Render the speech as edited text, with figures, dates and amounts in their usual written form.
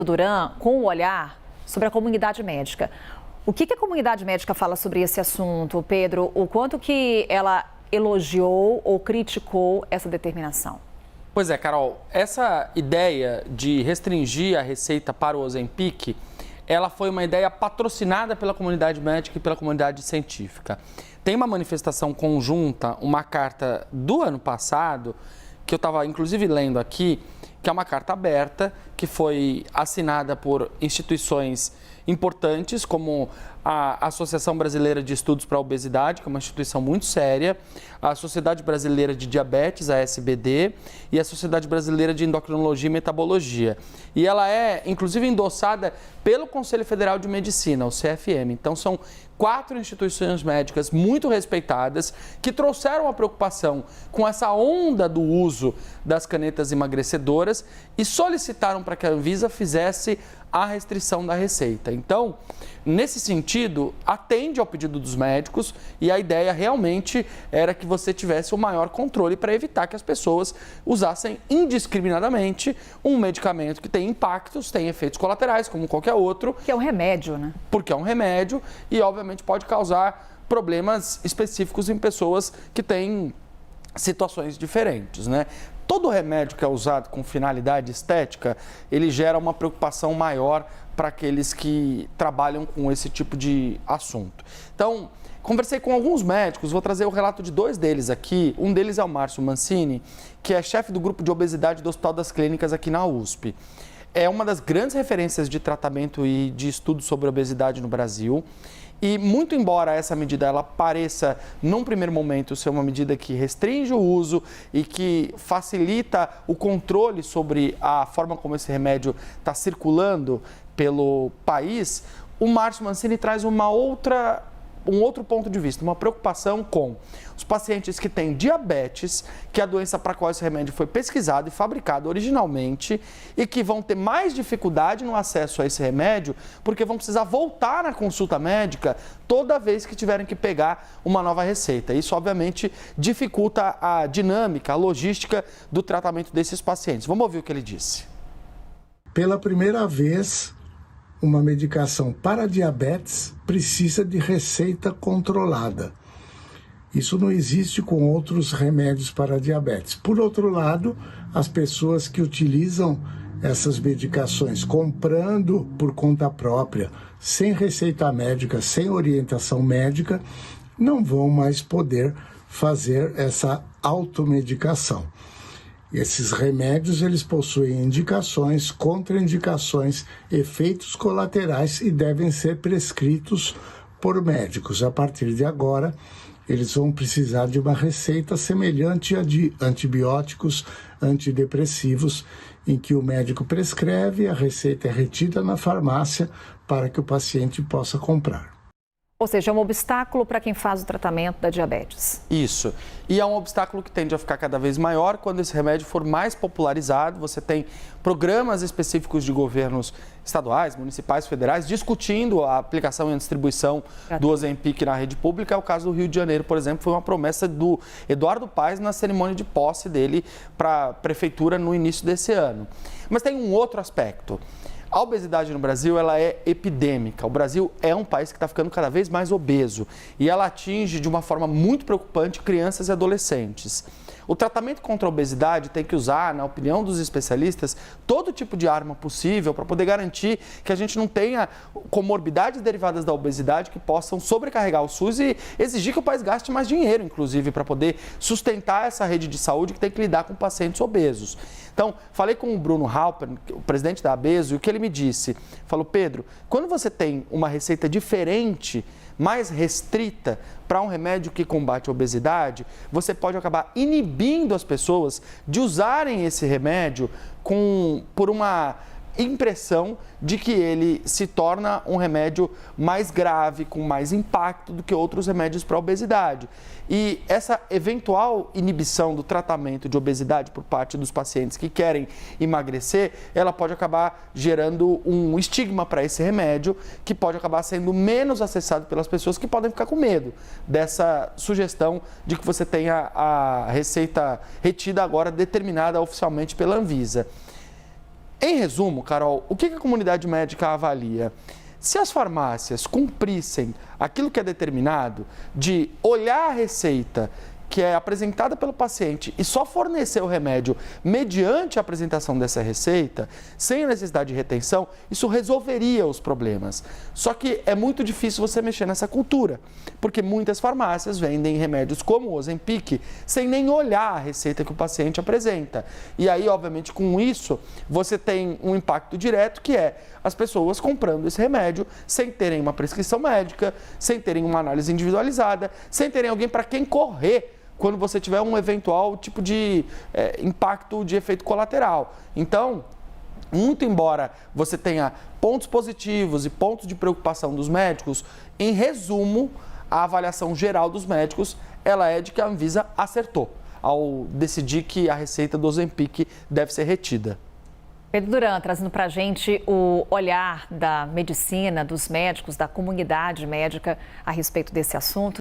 Duran com o olhar sobre a comunidade médica. O que a comunidade médica fala sobre esse assunto, Pedro? O quanto que ela elogiou ou criticou essa determinação? Pois é, Carol, essa ideia de restringir a receita para o Ozempic, ela foi uma ideia patrocinada pela comunidade médica e pela comunidade científica. Tem uma manifestação conjunta, uma carta do ano passado, que eu estava inclusive lendo aqui, que é uma carta aberta, que foi assinada por instituições importantes, como a Associação Brasileira de Estudos para a Obesidade, que é uma instituição muito séria, a Sociedade Brasileira de Diabetes, a SBD, e a Sociedade Brasileira de Endocrinologia e Metabologia. E ela é, inclusive, endossada pelo Conselho Federal de Medicina, o CFM. Então, são 4 instituições médicas muito respeitadas que trouxeram a preocupação com essa onda do uso das canetas emagrecedoras e solicitaram para que a Anvisa fizesse a restrição da receita. Então, nesse sentido, atende ao pedido dos médicos e a ideia realmente era que você tivesse o maior controle para evitar que as pessoas usassem indiscriminadamente um medicamento que tem impactos, tem efeitos colaterais, como qualquer outro. Que é um remédio, né? Porque é um remédio e, obviamente, pode causar problemas específicos em pessoas que têm situações diferentes, né? Todo remédio que é usado com finalidade estética, ele gera uma preocupação maior para aqueles que trabalham com esse tipo de assunto. Então, conversei com alguns médicos, vou trazer o relato de 2 deles aqui. Um deles é o Márcio Mancini, que é chefe do grupo de obesidade do Hospital das Clínicas aqui na USP. É uma das grandes referências de tratamento e de estudo sobre obesidade no Brasil. E muito embora essa medida ela pareça, num primeiro momento, ser uma medida que restringe o uso e que facilita o controle sobre a forma como esse remédio está circulando pelo país, o Márcio Mancini traz um outro ponto de vista, uma preocupação com os pacientes que têm diabetes, que é a doença para a qual esse remédio foi pesquisado e fabricado originalmente e que vão ter mais dificuldade no acesso a esse remédio porque vão precisar voltar na consulta médica toda vez que tiverem que pegar uma nova receita. Isso, obviamente, dificulta a dinâmica, a logística do tratamento desses pacientes. Vamos ouvir o que ele disse. Pela primeira vez, uma medicação para diabetes precisa de receita controlada. Isso não existe com outros remédios para diabetes. Por outro lado, as pessoas que utilizam essas medicações comprando por conta própria, sem receita médica, sem orientação médica, não vão mais poder fazer essa automedicação. Esses remédios, eles possuem indicações, contraindicações, efeitos colaterais e devem ser prescritos por médicos. A partir de agora, eles vão precisar de uma receita semelhante à de antibióticos, antidepressivos, em que o médico prescreve, a receita é retida na farmácia para que o paciente possa comprar. Ou seja, é um obstáculo para quem faz o tratamento da diabetes. Isso. E é um obstáculo que tende a ficar cada vez maior quando esse remédio for mais popularizado. Você tem programas específicos de governos estaduais, municipais, federais, discutindo a aplicação e a distribuição do Ozempic na rede pública. É o caso do Rio de Janeiro, por exemplo, foi uma promessa do Eduardo Paes na cerimônia de posse dele para a prefeitura no início desse ano. Mas tem um outro aspecto. A obesidade no Brasil ela é epidêmica. O Brasil é um país que está ficando cada vez mais obeso e ela atinge de uma forma muito preocupante crianças e adolescentes. O tratamento contra a obesidade tem que usar, na opinião dos especialistas, todo tipo de arma possível para poder garantir que a gente não tenha comorbidades derivadas da obesidade que possam sobrecarregar o SUS e exigir que o país gaste mais dinheiro, inclusive, para poder sustentar essa rede de saúde que tem que lidar com pacientes obesos. Então, falei com o Bruno Halpern, o presidente da Abeso, e o que ele me disse? Falou, Pedro, quando você tem uma receita diferente, mais restrita para um remédio que combate a obesidade, você pode acabar inibindo as pessoas de usarem esse remédio por uma impressão de que ele se torna um remédio mais grave, com mais impacto do que outros remédios para a obesidade. E essa eventual inibição do tratamento de obesidade por parte dos pacientes que querem emagrecer, ela pode acabar gerando um estigma para esse remédio, que pode acabar sendo menos acessado pelas pessoas que podem ficar com medo dessa sugestão de que você tenha a receita retida agora determinada oficialmente pela Anvisa. Em resumo, Carol, o que a comunidade médica avalia? Se as farmácias cumprissem aquilo que é determinado de olhar a receita que é apresentada pelo paciente e só fornecer o remédio mediante a apresentação dessa receita, sem a necessidade de retenção, isso resolveria os problemas. Só que é muito difícil você mexer nessa cultura, porque muitas farmácias vendem remédios como o Ozempic sem nem olhar a receita que o paciente apresenta. E aí, obviamente, com isso, você tem um impacto direto que é as pessoas comprando esse remédio sem terem uma prescrição médica, sem terem uma análise individualizada, sem terem alguém para quem correr quando você tiver um eventual tipo de impacto de efeito colateral. Então, muito embora você tenha pontos positivos e pontos de preocupação dos médicos, em resumo, a avaliação geral dos médicos, ela é de que a Anvisa acertou ao decidir que a receita do Ozempic deve ser retida. Pedro Duran, trazendo para a gente o olhar da medicina, dos médicos, da comunidade médica a respeito desse assunto.